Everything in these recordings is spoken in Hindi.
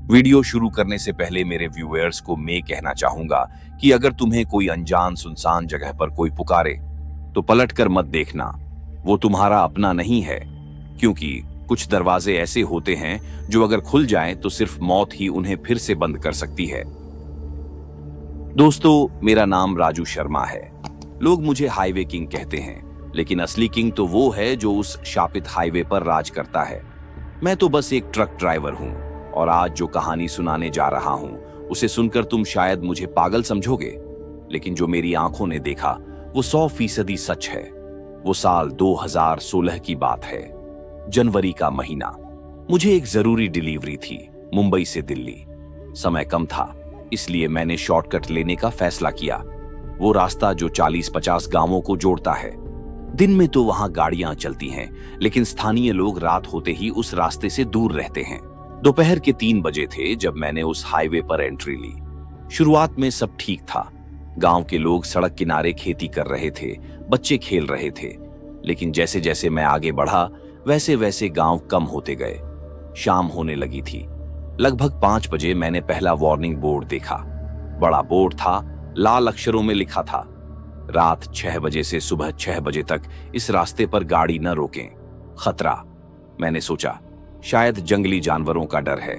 वीडियो शुरू करने से पहले मेरे व्यूअर्स को मैं कहना चाहूंगा कि अगर तुम्हें कोई अनजान सुनसान जगह पर कोई पुकारे तो पलट कर मत देखना। वो तुम्हारा अपना नहीं है, क्योंकि कुछ दरवाजे ऐसे होते हैं जो अगर खुल जाएं तो सिर्फ मौत ही उन्हें फिर से बंद कर सकती है। दोस्तों, मेरा नाम राजू शर्मा है। लोग मुझे हाईवे किंग कहते हैं, लेकिन असली किंग तो वो है जो उस शापित हाईवे पर राज करता है। मैं तो बस एक ट्रक ड्राइवर हूं, और आज जो कहानी सुनाने जा रहा हूं उसे सुनकर तुम शायद मुझे पागल समझोगे, लेकिन जो मेरी आंखों ने देखा वो 100% सच है। वो साल 2016 की बात है, जनवरी का महीना। मुझे एक जरूरी डिलीवरी थी, मुंबई से दिल्ली। समय कम था, इसलिए मैंने शॉर्टकट लेने का फैसला किया। वो रास्ता जो 40-50 गांवों को जोड़ता है। दिन में तो वहां गाड़ियां चलती हैं, लेकिन स्थानीय लोग रात होते ही उस रास्ते से दूर रहते हैं। दोपहर के 3 बजे थे जब मैंने उस हाईवे पर एंट्री ली। शुरुआत में सब ठीक था। गांव के लोग सड़क किनारे खेती कर रहे थे, बच्चे खेल रहे थे। लेकिन जैसे जैसे मैं आगे बढ़ा, वैसे वैसे गांव कम होते गए। शाम होने लगी थी। लगभग 5 बजे मैंने पहला वार्निंग बोर्ड देखा। बड़ा बोर्ड था, लाल अक्षरों में लिखा था, रात 6 बजे से सुबह 6 बजे तक इस रास्ते पर गाड़ी न रोकें, खतरा। मैंने सोचा शायद जंगली जानवरों का डर है।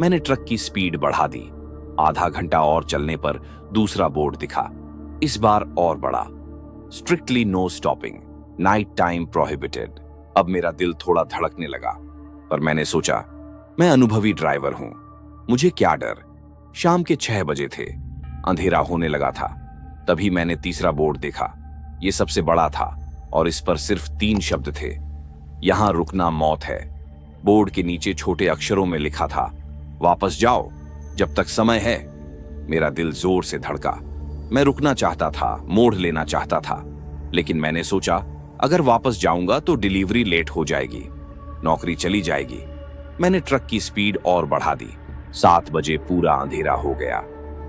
मैंने ट्रक की स्पीड बढ़ा दी। आधा घंटा और चलने पर दूसरा बोर्ड दिखा, इस बार और बड़ा, strictly no stopping, night time prohibited. अब मेरा दिल थोड़ा धड़कने लगा, पर मैंने सोचा मैं अनुभवी ड्राइवर हूं, मुझे क्या डर। शाम के 6 बजे थे, अंधेरा होने लगा था। तभी मैंने तीसरा बोर्ड देखा। ये सबसे बड़ा था और इस पर सिर्फ 3 शब्द थे, यहां रुकना मौत है। बोर्ड के नीचे छोटे अक्षरों में लिखा था, वापस जाओ जब तक समय है। मेरा दिल जोर से धड़का। मैं रुकना चाहता था, मोड़ लेना चाहता था, लेकिन मैंने सोचा अगर वापस जाऊंगा तो डिलीवरी लेट हो जाएगी, नौकरी चली जाएगी। मैंने ट्रक की स्पीड और बढ़ा दी। 7 बजे पूरा अंधेरा हो गया।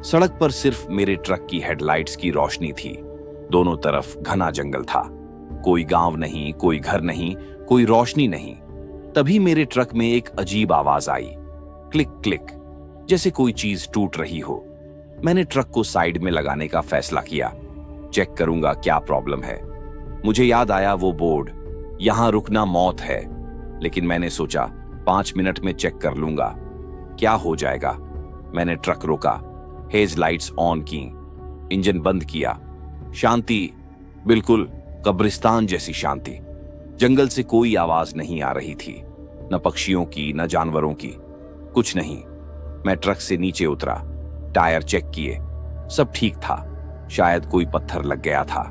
सड़क पर सिर्फ मेरे ट्रक की हेडलाइट्स की रोशनी थी। दोनों तरफ घना जंगल था। कोई गांव नहीं, कोई घर नहीं, कोई रोशनी नहीं। तभी मेरे ट्रक में एक अजीब आवाज आई, क्लिक क्लिक, जैसे कोई चीज टूट रही हो। मैंने ट्रक को साइड में लगाने का फैसला किया, चेक करूंगा क्या प्रॉब्लम है। मुझे याद आया वो बोर्ड, यहां रुकना मौत है। लेकिन मैंने सोचा 5 मिनट में चेक कर लूंगा, क्या हो जाएगा। मैंने ट्रक रोका, हेज लाइट्स ऑन की, इंजन बंद किया। शांति, बिल्कुल कब्रिस्तान जैसी शांति। जंगल से कोई आवाज नहीं आ रही थी, न पक्षियों की, न जानवरों की, कुछ नहीं। मैं ट्रक से नीचे उतरा, टायर चेक किए, सब ठीक था। शायद कोई पत्थर लग गया था।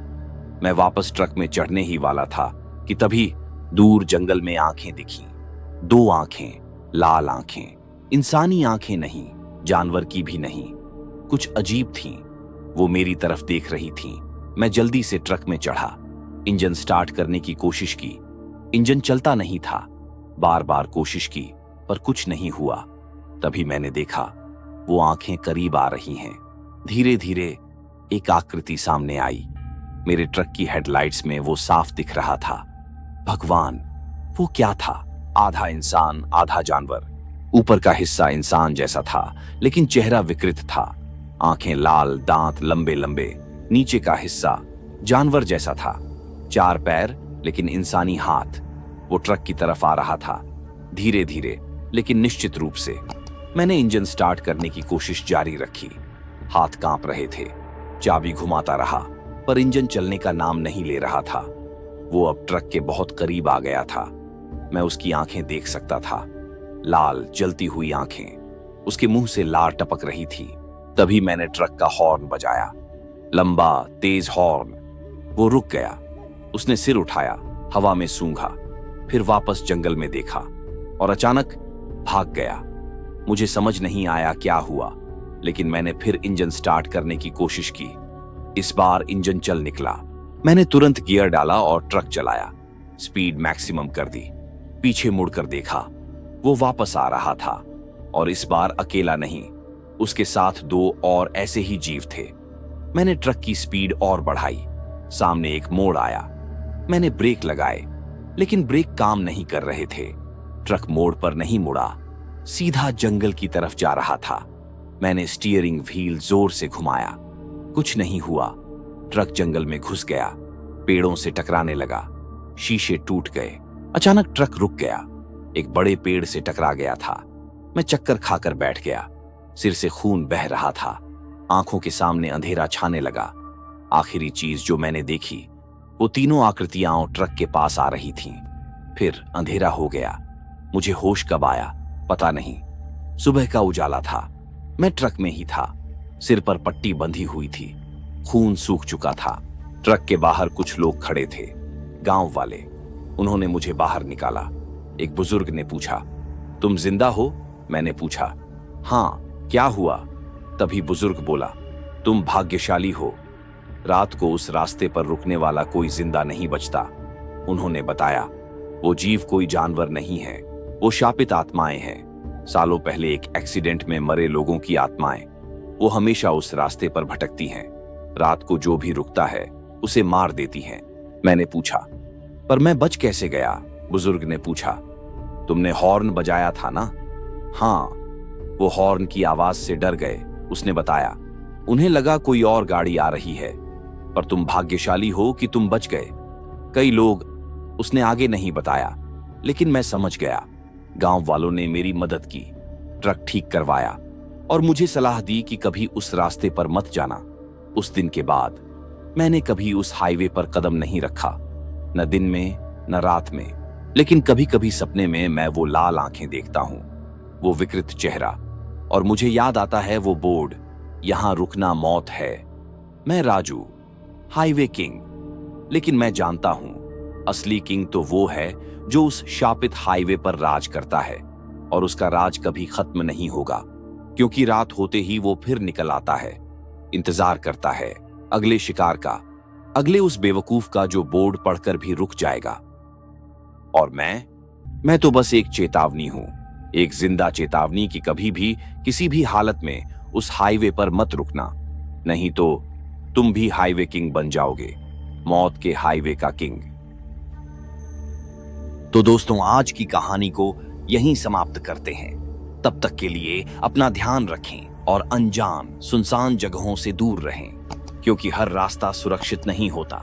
मैं वापस ट्रक में चढ़ने ही वाला था कि तभी दूर जंगल में आंखें दिखीं। 2 आंखें, लाल आंखें, इंसानी आंखें नहीं, जानवर की भी नहीं, कुछ अजीब थीं। वो मेरी तरफ देख रही थीं। मैं जल्दी से ट्रक में चढ़ा, इंजन स्टार्ट करने की कोशिश की। इंजन चलता नहीं था। बार बार कोशिश की, पर कुछ नहीं हुआ। तभी मैंने देखा वो आंखें करीब आ रही हैं। धीरे धीरे एक आकृति सामने आई। मेरे ट्रक की हेडलाइट्स में वो साफ दिख रहा था। भगवान, वो क्या था? आधा इंसान आधा जानवर। ऊपर का हिस्सा इंसान जैसा था, लेकिन चेहरा विकृत था। आंखें लाल, दांत लंबे लंबे। नीचे का हिस्सा जानवर जैसा था, 4 पैर लेकिन इंसानी हाथ। वो ट्रक की तरफ आ रहा था, धीरे धीरे लेकिन निश्चित रूप से। मैंने इंजन स्टार्ट करने की कोशिश जारी रखी। हाथ कांप रहे थे। चाबी घुमाता रहा, पर इंजन चलने का नाम नहीं ले रहा था। वो अब ट्रक के बहुत करीब आ गया था। मैं उसकी आंखें देख सकता था, लाल जलती हुई आंखें। उसके मुंह से लार टपक रही थी। तभी मैंने ट्रक का हॉर्न बजाया, लंबा तेज हॉर्न। वो रुक गया। उसने सिर उठाया, हवा में सूंघा, फिर वापस जंगल में देखा और अचानक भाग गया। मुझे समझ नहीं आया क्या हुआ, लेकिन मैंने फिर इंजन स्टार्ट करने की कोशिश की। इस बार इंजन चल निकला। मैंने तुरंत गियर डाला और ट्रक चलाया, स्पीड मैक्सिमम कर दी। पीछे मुड़कर देखा, वो वापस आ रहा था, और इस बार अकेला नहीं, उसके साथ 2 और ऐसे ही जीव थे। मैंने ट्रक की स्पीड और बढ़ाई। सामने एक मोड़ आया। मैंने ब्रेक लगाए, लेकिन ब्रेक काम नहीं कर रहे थे। ट्रक मोड़ पर नहीं मुड़ा, सीधा जंगल की तरफ जा रहा था। मैंने स्टीयरिंग व्हील जोर से घुमाया। कुछ नहीं हुआ। ट्रक जंगल में घुस गया, पेड़ों से टकराने लगा, शीशे टूट गए। अचानक ट्रक रुक गया, एक बड़े पेड़ से टकरा गया था। मैं चक्कर खाकर बैठ गया, सिर से खून बह रहा था, आंखों के सामने अंधेरा छाने लगा। आखिरी चीज जो मैंने देखी, वो तीनों आकृतियां ट्रक के पास आ रही थीं। फिर अंधेरा हो गया। मुझे होश कब आया पता नहीं। सुबह का उजाला था, मैं ट्रक में ही था, सिर पर पट्टी बंधी हुई थी, खून सूख चुका था। ट्रक के बाहर कुछ लोग खड़े थे, गांव वाले। उन्होंने मुझे बाहर निकाला। एक बुजुर्ग ने पूछा, तुम जिंदा हो? मैंने पूछा, हाँ, क्या हुआ? तभी बुजुर्ग बोला, तुम भाग्यशाली हो, रात को उस रास्ते पर रुकने वाला कोई जिंदा नहीं बचता। उन्होंने बताया, वो जीव कोई जानवर नहीं है, वो शापित आत्माएं हैं। सालों पहले एक एक्सीडेंट में मरे लोगों की आत्माएं। वो हमेशा उस रास्ते पर भटकती हैं। रात को जो भी रुकता है उसे मार देती हैं। मैंने पूछा, पर मैं बच कैसे गया? बुजुर्ग ने पूछा, तुमने हॉर्न बजाया था ना? हाँ, वो हॉर्न की आवाज से डर गए। उसने बताया, उन्हें लगा कोई और गाड़ी आ रही है, पर तुम भाग्यशाली हो कि तुम बच गए। कई लोग, उसने आगे नहीं बताया, लेकिन मैं समझ गया। गांव वालों ने मेरी मदद की, ट्रक ठीक करवाया और मुझे सलाह दी कि कभी उस रास्ते पर मत जाना। उस दिन के बाद मैंने कभी उस हाईवे पर कदम नहीं रखा, न दिन में न रात में। लेकिन कभी कभी सपने में मैं वो लाल आंखें देखता हूं, वो विकृत चेहरा, और मुझे याद आता है वो बोर्ड, यहां रुकना मौत है। मैं राजू, हाईवे किंग। लेकिन मैं जानता हूं, असली किंग तो वो है जो उस शापित हाईवे पर राज करता है, और उसका राज कभी खत्म नहीं होगा, क्योंकि रात होते ही वो फिर निकल आता है, इंतजार करता है अगले शिकार का, अगले उस बेवकूफ का जो बोर्ड पढ़कर भी रुक जाएगा। और मैं तो बस एक चेतावनी हूं, एक जिंदा चेतावनी कि कभी भी किसी भी हालत में उस हाईवे पर मत रुकना, नहीं तो तुम भी हाईवे किंग बन जाओगे, मौत के हाईवे का किंग। तो दोस्तों, आज की कहानी को यहीं समाप्त करते हैं। तब तक के लिए अपना ध्यान रखें और अनजान सुनसान जगहों से दूर रहें, क्योंकि हर रास्ता सुरक्षित नहीं होता।